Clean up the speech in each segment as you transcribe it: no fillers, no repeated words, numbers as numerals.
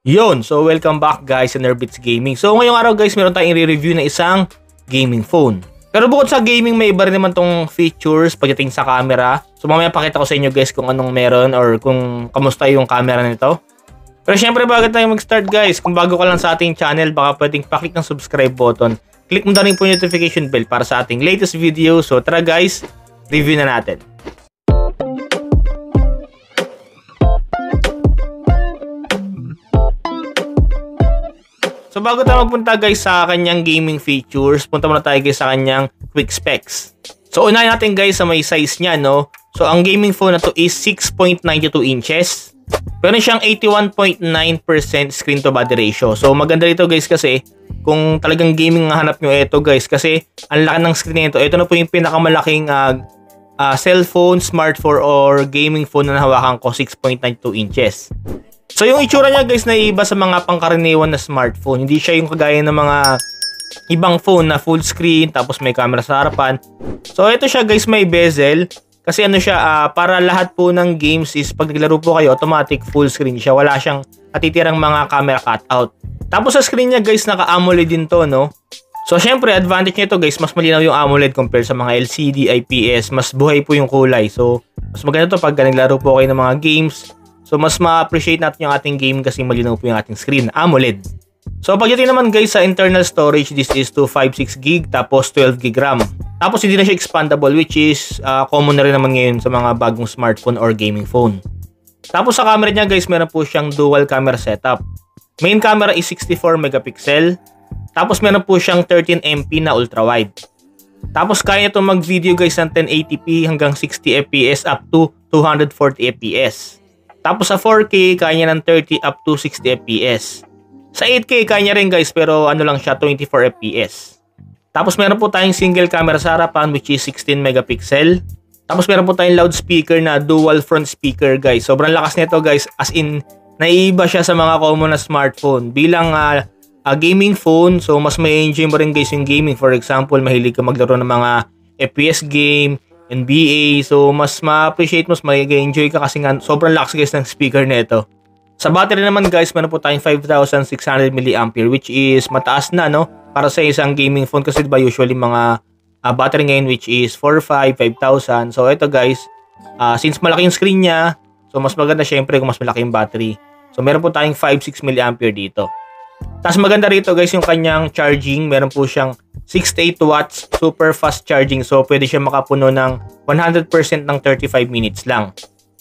Yun, so welcome back guys sa Nerbits Gaming. So ngayong araw guys, meron tayong i-review na isang gaming phone. Pero bukod sa gaming, may iba rin naman tong features pagdating sa camera. So mamaya pakita ko sa inyo guys kung anong meron or kung kamusta yung camera nito. Pero syempre bago tayo mag-start guys, kung bago ka lang sa ating channel, baka pwedeng paklik ng subscribe button. Click mo na rin po yung notification bell para sa ating latest video. So tara guys, review na natin. So bago tayo magpunta guys sa kanyang gaming features, punta muna tayo guys sa kanyang quick specs. So unahin natin guys sa may size niya, no. So ang gaming phone na to is 6.92 inches. Pero siyang 81.9% screen to body ratio. So maganda dito guys kasi kung talagang gaming nga hanap nyo, ito guys, kasi ang laki ng screen nito. Ito na po yung pinakamalaking cellphone, smartphone or gaming phone na nahawakan ko, 6.92 inches. So yung itsura niya guys na iba sa mga pangkaraniwan na smartphone. Hindi siya yung kagaya ng mga ibang phone na full screen tapos may camera sa harapan. So ito siya guys, may bezel. Kasi ano siya, para lahat po ng games is pag naglaro po kayo, automatic full screen siya. Wala siyang natitirang mga camera cutout. Tapos sa screen niya guys, naka-AMOLED din to, no? So syempre, advantage nito guys, mas malinaw yung AMOLED compare sa mga LCD, IPS. Mas buhay po yung kulay. So mas maganda to pag naglaro po kayo ng mga games. So mas ma-appreciate natin yung ating game kasi malinaw po yung ating screen, AMOLED. So pagdating naman guys sa internal storage, this is 256GB tapos 12GB RAM. Tapos hindi na siya expandable, which is common na rin naman ngayon sa mga bagong smartphone or gaming phone. Tapos sa camera niya guys, meron po siyang dual camera setup. Main camera is 64 megapixel. Tapos meron po siyang 13MP na ultra wide. Tapos kaya itong mag video guys ng 1080p hanggang 60fps up to 240fps. Tapos sa 4K, kaya niya ng 30 up to 60 fps. Sa 8K, kaya niya rin guys, pero ano lang siya, 24 fps. Tapos meron po tayong single camera sa harapan which is 16 megapixel. Tapos meron po tayong loudspeaker na dual front speaker guys. Sobrang lakas nito guys, as in, naiiba siya sa mga common na smartphone. Bilang gaming phone, so mas may enjoy mo rin guys yung gaming. For example, mahilig ka maglaro ng mga FPS game, NBA, so mas ma-appreciate mo, mas mag-enjoy ka kasi nga sobrang lakas guys ng speaker nito. Sa battery naman guys, meron po tayong 5,600 mAh which is mataas na, no? Para sa isang gaming phone kasi diba usually mga battery ngayon which is 4,500, 5,000. So ito guys, since malaki yung screen niya, so mas maganda syempre kung mas malaki yung battery. So meron po tayong 5,600 mAh dito. Tapos maganda rito guys yung kanyang charging, meron po siyang 68 watts super fast charging. So pwede siya makapuno ng 100% ng 35 minutes lang.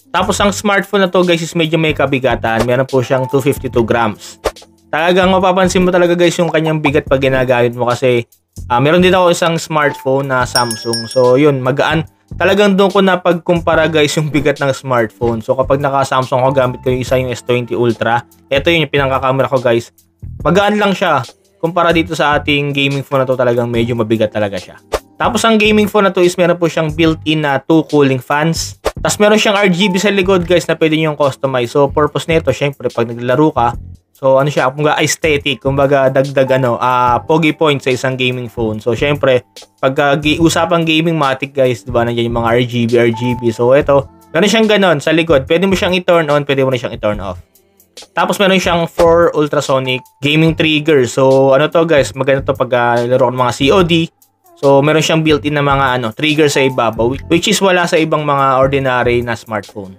Tapos ang smartphone na to guys is medyo may kabigatan. Meron po siyang 252 grams. Talagang mapapansin mo talaga guys yung kanyang bigat pag ginagamit mo kasi meron din ako isang smartphone na Samsung. So yun, magaan. Talagang doon ko na pagkumpara guys yung bigat ng smartphone. So kapag naka Samsung ko, gamit ko yung isa yung S20 Ultra. Ito yung pinangkakamera ko guys. Magaan lang siya. Kumpara dito sa ating gaming phone na to, talagang medyo mabigat talaga siya. Tapos ang gaming phone na to is meron po siyang built-in na 2 cooling fans. Tapos meron siyang RGB sa likod guys na pwede nyo customize. So purpose nito, syempre pag naglaro ka, so ano siya, kumbaga aesthetic, kumbaga dagdag pogi point sa isang gaming phone. So syempre, pag usapang gaming matic guys, diba, nandiyan yung mga RGB. So ito, meron siyang ganon sa likod. Pwede mo siyang i-turn on, pwede mo na siyang i-turn off. Tapos meron siyang 4 ultrasonic gaming trigger. So ano to guys, maganda to pag laro ng mga COD. So meron siyang built-in na mga trigger sa ibabaw which is wala sa ibang mga ordinary na smartphone.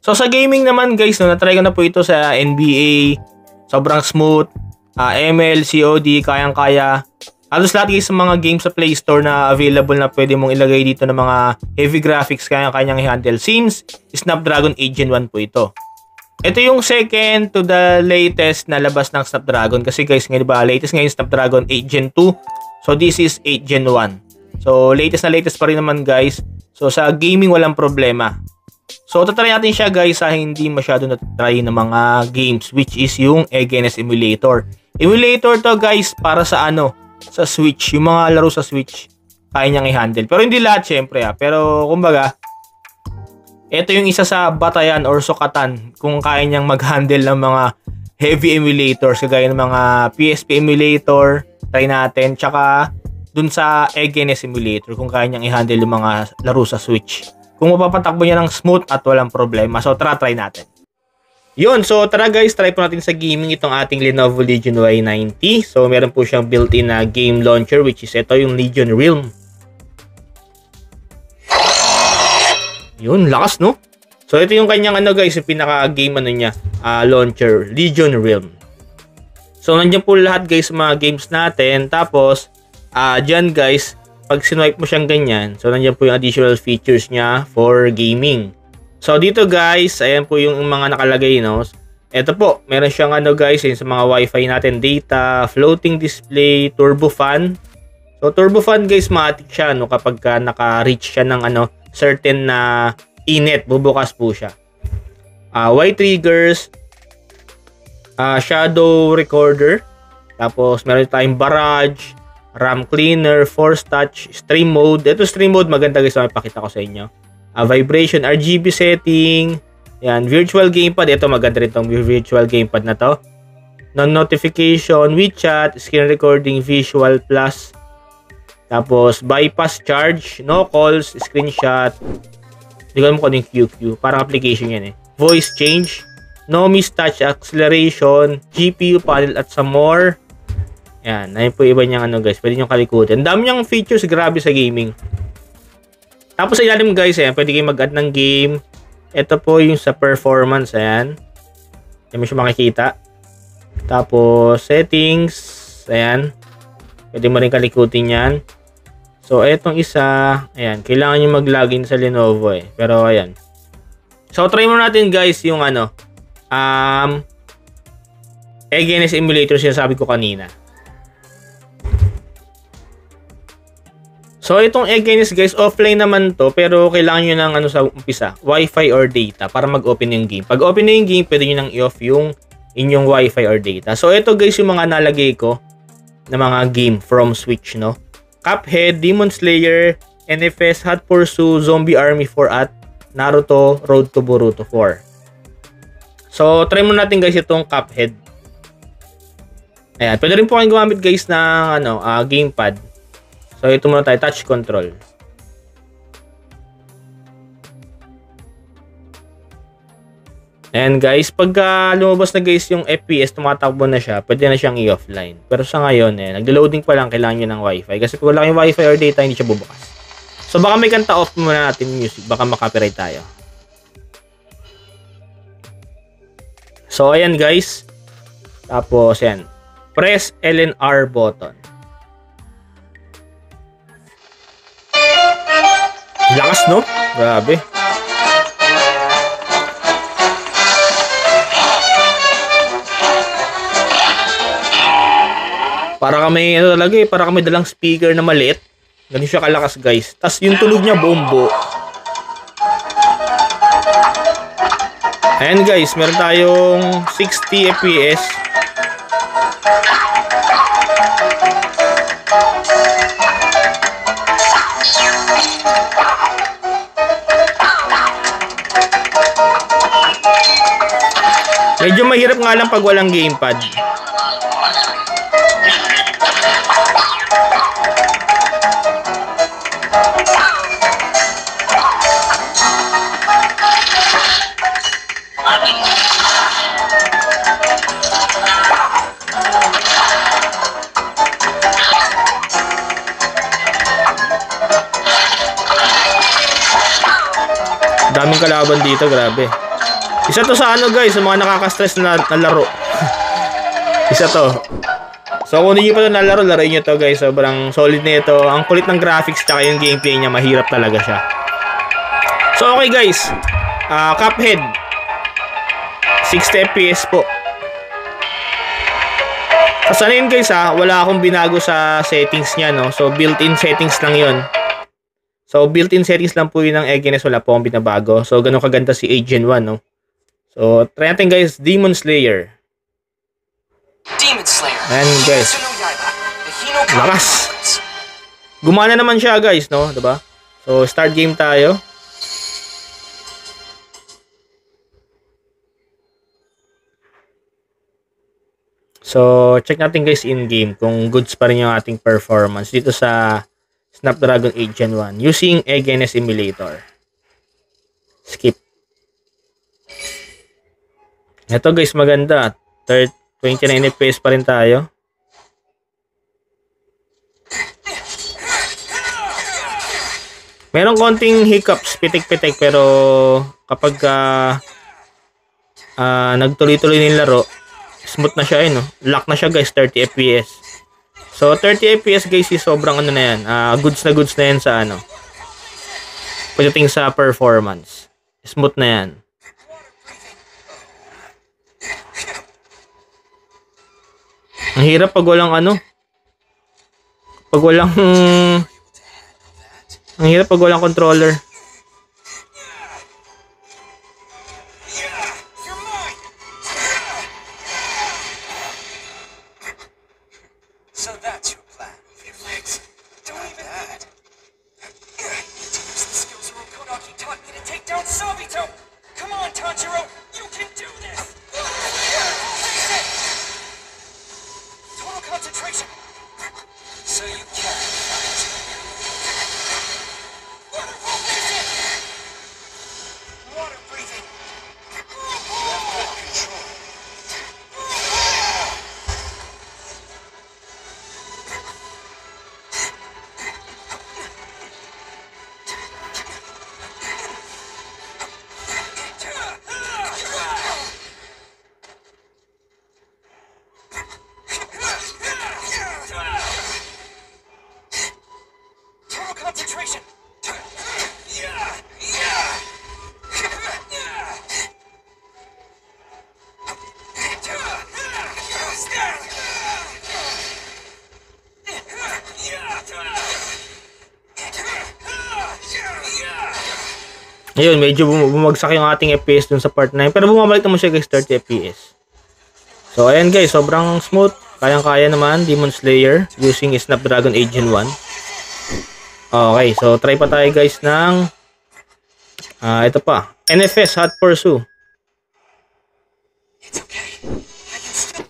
So sa gaming naman guys, na-try ko na po ito sa NBA. Sobrang smooth. ML, COD, kayang-kaya. Halos lahat guys sa mga games sa Play Store na available na pwede mong ilagay dito ng mga heavy graphics, kayang-kanyang i-handle since Snapdragon 8 Gen 1 po ito. Ito yung second to the latest na labas ng Snapdragon. Kasi guys, ngayon diba, latest ngayon Snapdragon 8 Gen 2. So this is 8 Gen 1. So latest na latest pa rin naman guys. So sa gaming walang problema. So tatry natin siya guys sa hindi masyado na-try ng mga games, which is yung Egenes Emulator. Emulator to guys para sa sa Switch. Yung mga laro sa Switch, kaya niyang i-handle. Pero hindi lahat syempre Pero kumbaga, ito yung isa sa batayan or sukatan kung kaya niyang mag-handle ng mga heavy emulators kagaya ng mga PSP emulator, try natin. Tsaka dun sa Egenes Emulator kung kaya niyang i-handle yung mga laro sa Switch. Kung mapapatakbo niya ng smooth at walang problema. So try natin. Yun, so tara guys, try po natin sa gaming itong ating Lenovo Legion Y90. So meron po siyang built-in na game launcher, which is ito yung Legion Realm. Yun, lakas no? So ito yung kanyang ano guys, yung pinaka-game ano niya, launcher, Legion Realm. So nandiyan po lahat guys mga games natin. Tapos, dyan guys, pag sinwipe mo siyang ganyan, so nandiyan po yung additional features niya for gaming. So dito guys, ayan po yung mga nakalagay, no. Ito po, meron siyang ano guys, yun sa mga wifi natin, data, floating display, turbo fan. So turbo fan guys, matik siya no kapag naka-reach siya ng ano certain na init, bubukas po siya. Y triggers, shadow recorder. Tapos meron tayong barrage, RAM cleaner, force touch, stream mode. Ito stream mode maganda guys, mapakita ko sa inyo. Vibration, RGB setting, yan, virtual gamepad, ito maganda rin itong virtual gamepad na to. Non-notification, WeChat, screen recording, visual plus, tapos bypass charge, no calls, screenshot, hindi ko alam kung ano yung QQ, parang application yan eh. Voice change, no miss touch acceleration, GPU panel at some more. Yan, ayun po iba niyang ano guys, pwede nyo kalikutin. Dami niyang features, grabe sa gaming. Tapos sa ilalim guys, ayan, pwede kayo mag-add ng game. Ito po yung sa performance, ayan. Hindi mo siya makikita. Tapos settings, ayan. Pwede mo rin kalikutin yan. So etong isa, ayan, kailangan nyo mag-login sa Lenovo eh. Pero ayan. So try mo natin guys yung ano, against emulator sinasabi ko kanina. So itong against guys, offline naman to, pero kailangan nyo ng ano sa umpisa, Wi-Fi or data para mag-open yung game. Pag open na yung game, pwede nyo nang i-off yung inyong Wi-Fi or data. So ito guys yung mga nalagay ko na mga game from Switch, no? Cuphead, Demon Slayer, NFS, Hot Pursuit, Zombie Army 4 at Naruto Road to Boruto 4. So try mo natin guys itong Cuphead. Ayan, pwede rin po kayong gumamit guys ng ano, gamepad. So ito muna tayo, touch control. And guys, pagka lumabas na guys yung FPS, tumatakbo na siya, pwede na siyang i-offline. Pero sa ngayon, naglo-loading pa lang, kailangan nyo ng wifi. Kasi kung wala yung wifi or data, hindi siya bubukas. So baka may kanta off muna natin music, baka makapiright tayo. So ayan guys. Tapos yan, press LNR button. Lakas no? Grabe. Para kami ano talaga eh, para kami dalang speaker na maliit. Ganun siya kalakas guys. Tas yung tunog niya bombo. Ayan guys, meron tayong 60 FPS. Medyo mahirap nga lang pag walang gamepad. Daming kalaban dito, grabe. Isa to sa ano guys, sa mga nakaka-stress na laro. Isa to. So kung hindi nyo pa ito nalaro, laruin nyo to guys. Sobrang solid na ito. Ang kulit ng graphics tsaka yung gameplay niya, mahirap talaga siya. So okay guys, Cuphead 60 FPS po. Sana yun guys wala akong binago sa settings niya, no? So built-in settings lang yun. So built-in settings lang po yun ng Egenes, wala po akong binabago. So ganun kaganda si Agent 1, no? So try natin guys, Demon Slayer. Demon Slayer. And guys, lakas. Gumana naman siya guys, no? Diba? So start game tayo. So check natin guys in game kung goods pa rin yung ating performance dito sa Snapdragon 8 Gen 1 using Egenes emulator. Skip. Ito guys, maganda. 29 FPS pa rin tayo. Merong konting hiccups, pitik-pitik, pero kapag nagtuloy-tuloy ng laro, smooth na siya, no? Lock na siya guys, 30 FPS. So 30 FPS guys, sobrang ano na yan. Goods na yan sa ano. Pagdating sa performance. Smooth na yan. Ang hirap pag walang ano. Ang hirap pag walang controller. So that's your plan. Your legs. Don't even that. To use the skills Urokodaki taught me to take down Sabito. Come on, Tanjiro. You can do this. Total concentration. So you can fight. Water breathing. You have good control. Total concentration. Ayun, medyo bumagsak yung ating FPS dun sa part 9. Pero bumabalik naman siya guys, 30 FPS. So, ayan guys, sobrang smooth. Kayang-kaya naman, Demon Slayer using Snapdragon 8 Gen 1. Okay, so try pa tayo guys ng ito pa, NFS Hot Pursuit. It's okay. I can still.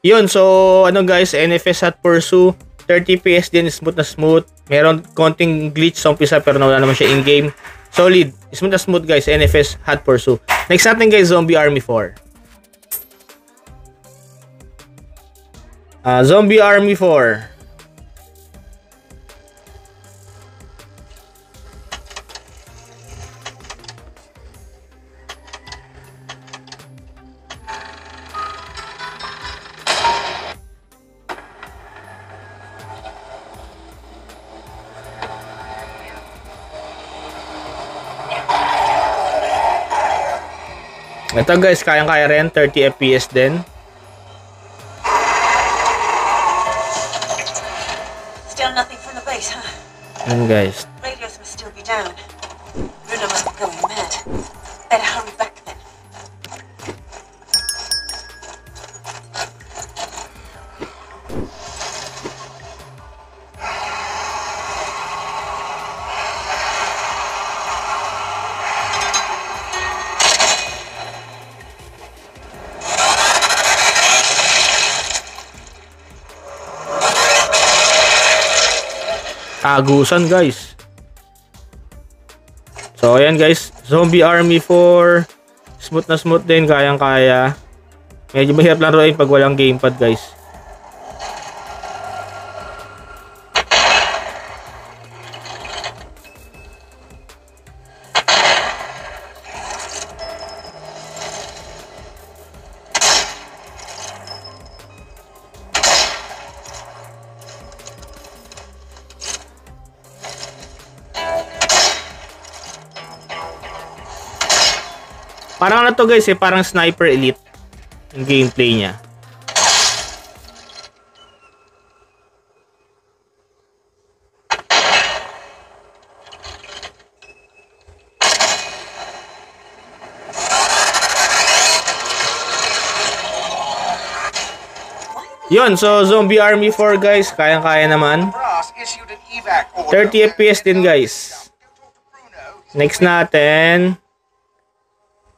Yun, so ano guys, NFS Hot Pursuit, 30 FPS din, smooth na smooth. Meron konting glitch sa umpisa pero wala naman siya in-game. Solid, smooth na smooth guys, NFS Hot Pursuit. Next natin guys, Zombie Army 4. Zombie Army 4. Ito guys, kayang-kaya rin, 30 FPS din. Still nothing from the base, huh? Yan guys. Radios must still be down. Bruno must be going mad. Better hurry back then. Agusan guys. So ayan guys, Zombie Army 4. Smooth na smooth din, kayang-kaya. Medyo mahirap lang rin pag walang gamepad guys. Parang ano to guys parang Sniper Elite yung gameplay niya. Yun, so Zombie Army 4 guys, kayang-kaya naman. 30 FPS din guys. Next natin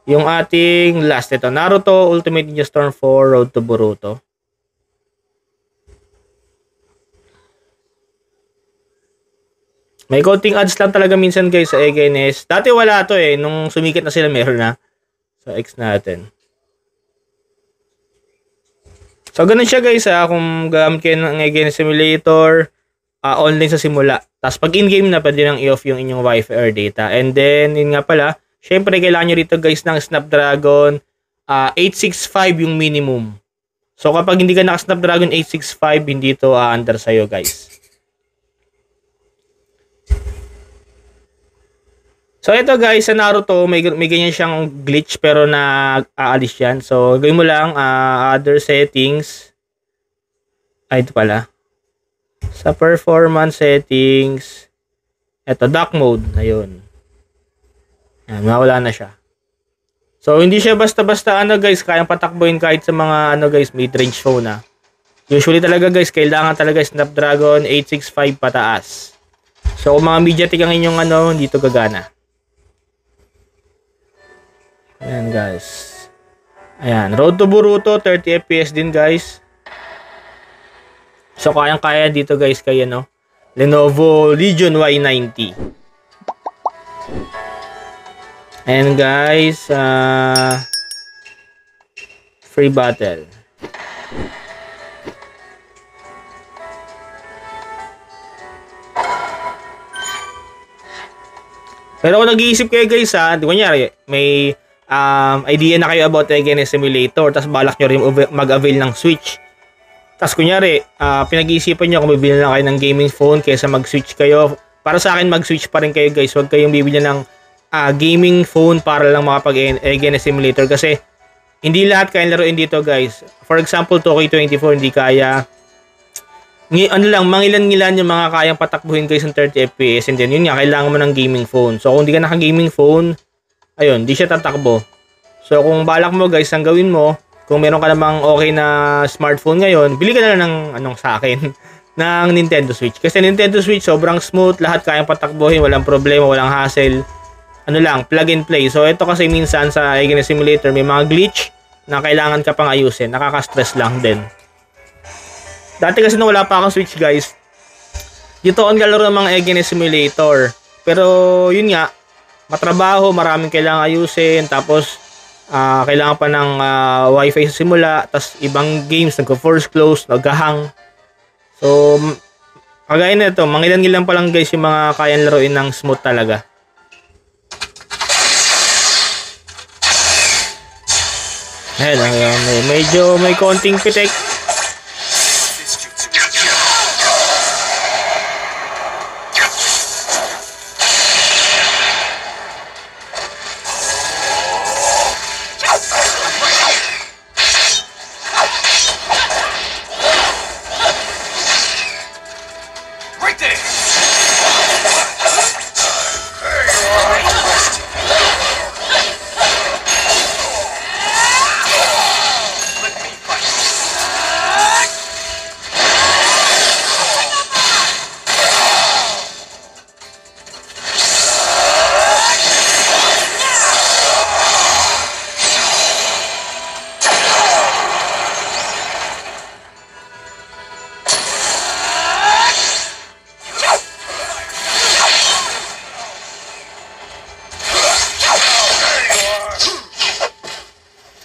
yung ating last, ito, Naruto Ultimate Ninja Storm 4 Road to Boruto. May konting ads lang talaga minsan guys sa EGNS. Dati wala to nung sumikat na sila meron na. So X natin. So ganun siya guys kung gamit kayo ng EGNS Simulator, online sa simula. Tapos pag in-game na, pwede nang i-off yung inyong Wi-Fi or data. And then, yun nga pala, syempre, kailangan nyo rito guys ng Snapdragon 865 yung minimum. So, kapag hindi ka naka-Snapdragon 865, hindi ito under sa'yo guys. So, ito guys, sa Naruto, may ganyan siyang glitch pero na-aalis yan. So, gawin mo lang, other settings. Ito pala. Sa performance settings, ito, dock mode. Ayun. Yan, mawala na siya. So, hindi siya basta-basta guys, kayang patakbuhin kahit sa mga guys, mid-range phone Usually talaga guys, kailangan talaga Snapdragon 865 pataas. So, kung mga MediaTek ang inyong hindi to gagana. Ayan guys. Ayan, Road to Boruto, 30 FPS din guys. So, kayang-kaya dito guys kay Lenovo Legion Y90. And guys, free battle. Pero kung nag-iisip kayo guys kunyari, may idea na kayo about EGNS Simulator, tapos balak nyo rin mag-avail ng Switch. Tapos kunyari, pinag-iisipan nyo kung bibili na kayo ng gaming phone kaysa mag-switch kayo. Para sa akin, mag-switch pa rin kayo guys. Huwag kayong bibili ng gaming phone para lang makapag-EGNS Simulator kasi hindi lahat kayang laruin dito guys. For example, Toki 24 hindi kaya. Mangilan-ngilan yung mga kayang patakbuhin guys ng 30 FPS, and then yun nga, kailangan mo ng gaming phone. So kung hindi ka naka-gaming phone, ayun, di siya tatakbo. So kung balak mo guys, ang gawin mo, kung meron ka namang okay na smartphone ngayon, bili ka na lang ng sa akin ng Nintendo Switch. Kasi Nintendo Switch sobrang smooth, lahat kayang patakbuhin, walang problema, walang hassle. Plug and play. So ito kasi minsan sa EGNS Simulator may mga glitch na kailangan ka pang ayusin. Nakaka-stress lang din. Dati kasi nung wala pa akong Switch guys, dito on kalaro ng mga EGNS Simulator. Pero yun nga, matrabaho, maraming kailangan ayusin, tapos kailangan pa ng Wi-Fi sa simula, tapos ibang games nagko-force close, nag-hang. So kagaya na ito, mangilan-ngilan pa lang guys yung mga kayang laruin ng smooth talaga. Ayan, medyo may konting pitik.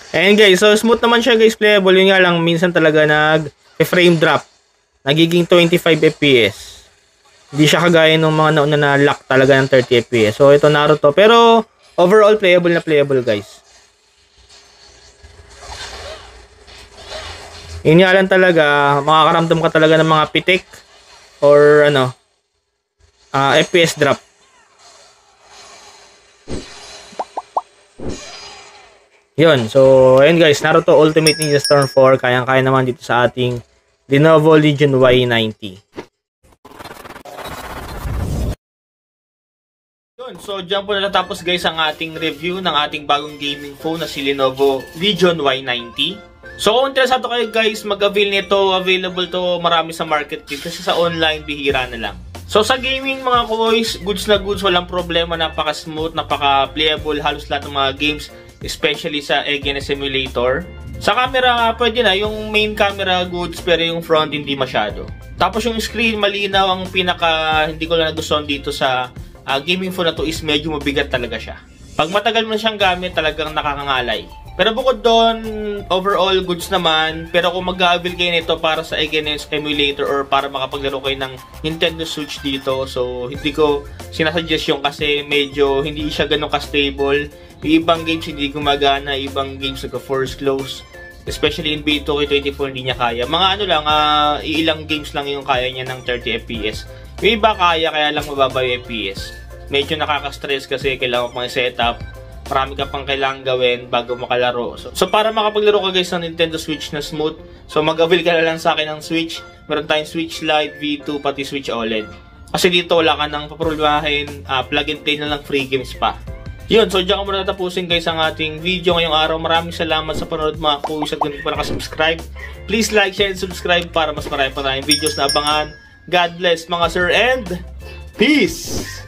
Ayan guys, so smooth naman siya guys, playable. Yun nga lang, minsan talaga nag-frame drop. Nagiging 25 FPS. Hindi siya kagaya ng mga nauna na lock talaga ng 30 FPS. So ito Naruto. Pero overall, playable na playable guys. Yun nga lang talaga, makakaramdam ka talaga ng mga pitik or ano, FPS drop. Yun, so ayun guys, Naruto Ultimate Ninja Storm 4, kayang-kaya naman dito sa ating Lenovo Legion Y90. Yun, so dyan po natatapos guys ang ating review ng ating bagong gaming phone na si Lenovo Legion Y90. So kung interesado kayo guys, mag-avail nito, available to marami sa market din kasi sa online bihira na lang. So sa gaming mga boys, goods na goods, walang problema, napaka-smooth, napaka-playable, halos lahat ng mga games, especially sa Egenes Simulator. Sa camera, pwede na, yung main camera goods pero yung front hindi masyado. Tapos yung screen, malinaw. Ang pinaka hindi ko lang nagustuhan dito sa gaming phone na to is medyo mabigat talaga siya. Pag matagal mo na siyang gamit, talagang nakakangalay. Pero bukod doon, overall goods naman. Pero kung mag-avail kayo nito para sa Egenes Emulator or para makapaglaro kayo ng Nintendo Switch dito, so hindi ko sinasuggest yung kasi medyo hindi siya ganun ka-stable. Yung ibang games hindi gumagana, ibang games nagka-force close. Especially in B2K24 hindi niya kaya. Mga ano lang, ilang games lang yung kaya niya ng 30 FPS. Yung iba kaya lang mababa yung FPS. Medyo nakaka-stress kasi kailangan pang i-setup. Marami ka pang kailangan gawin bago makalaro. So para makapaglaro ka guys ng Nintendo Switch na smooth, so mag-avail ka na lang sa akin ng Switch. Meron tayong Switch Lite, V2, pati Switch OLED. Kasi dito wala ka nang paproblemahin, plug and play na lang, free games pa. Yun, so dyan ko muna tapusin guys ang ating video ngayong araw. Maraming salamat sa panonood mga kuys at kung hindi pa nakasubscribe, please like, share, and subscribe para mas marami pa tayong videos na abangan. God bless mga sir and peace!